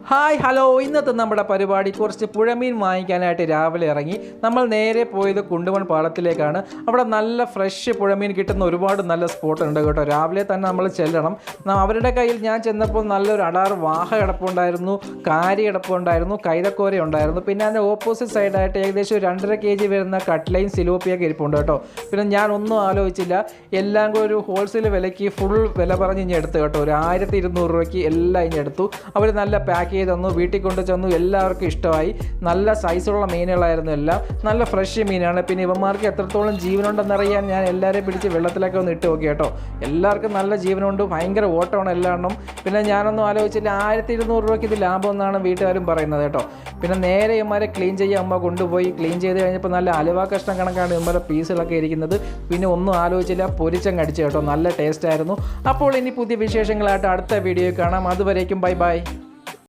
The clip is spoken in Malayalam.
ഹായ് ഹലോ, ഇന്നത്തെ നമ്മുടെ പരിപാടി കുറച്ച് പുഴമീൻ വാങ്ങിക്കാനായിട്ട് രാവിലെ ഇറങ്ങി. നമ്മൾ നേരെ പോയത് കുണ്ടുമൺ പാലത്തിലേക്കാണ്. അവിടെ നല്ല ഫ്രഷ് പുഴമീൻ കിട്ടുന്ന ഒരുപാട് നല്ല സ്പോട്ട് ഉണ്ട് കേട്ടോ. രാവിലെ തന്നെ നമ്മൾ ചെല്ലണം. അവരുടെ കയ്യിൽ ഞാൻ ചെന്നപ്പോൾ നല്ലൊരു അടാറ് വാഹ കിടപ്പുണ്ടായിരുന്നു, കാരി കിടപ്പുണ്ടായിരുന്നു, കൈതക്കോര ഉണ്ടായിരുന്നു. പിന്നെ അതിൻ്റെ ഓപ്പോസിറ്റ് സൈഡായിട്ട് ഏകദേശം 2.5 kg വരുന്ന കട്ട്ലയും സിലോപ്പിയൊക്കെ ഇരിപ്പുണ്ട് കേട്ടോ. പിന്നെ ഞാൻ ഒന്നും ആലോചിച്ചില്ല, എല്ലാം കൂടി ഒരു ഹോൾസെയിൽ വിലയ്ക്ക് ഫുൾ വില പറഞ്ഞ് ഇനി എടുത്തു കേട്ടോ. ഒരു 1200 രൂപയ്ക്ക് എല്ലാം ഇനി എടുത്തു. അവർ നല്ല പാക്ക് ചെയ്ത് തന്നു, വീട്ടിൽ കൊണ്ട് ചെന്നു. എല്ലാവർക്കും ഇഷ്ടമായി. നല്ല സൈസുള്ള മീനുകളായിരുന്നു എല്ലാം. നല്ല ഫ്രഷ് മീനാണ്. പിന്നെ ഇവന്മാർക്ക് എത്രത്തോളം ജീവനുണ്ടെന്നറിയാൻ ഞാൻ എല്ലാവരെയും പിടിച്ച് വെള്ളത്തിലൊക്കെ ഒന്ന് ഇട്ട് നോക്കി കേട്ടോ. എല്ലാവർക്കും നല്ല ജീവനുണ്ട്, ഭയങ്കര ഓട്ടമാണ് എല്ലാവണ്ണം. പിന്നെ ഞാനൊന്നും ആലോചിച്ചില്ല, 1200 രൂപയ്ക്ക് ഇത് ലാഭം എന്നാണ് വീട്ടുകാരും പറയുന്നത് കേട്ടോ. പിന്നെ നേരെ ഇവന്മാരെ ക്ലീൻ ചെയ്യാൻ അമ്മ കൊണ്ടുപോയി. ക്ലീൻ ചെയ്ത് കഴിഞ്ഞപ്പോൾ നല്ല അലുവ കഷ്ണം കണക്കാണ് ഇവന്മാരുടെ പീസുകളൊക്കെ ഇരിക്കുന്നത്. പിന്നെ ഒന്നും ആലോചിച്ചില്ല, പൊരിച്ചങ്ങ് അടിച്ചു കേട്ടോ. നല്ല ടേസ്റ്റ് ആയിരുന്നു. അപ്പോൾ ഇനി പുതിയ വിശേഷങ്ങളായിട്ട് അടുത്ത വീഡിയോ കാണാം. അതുവരേക്കും ബൈ ബൈ.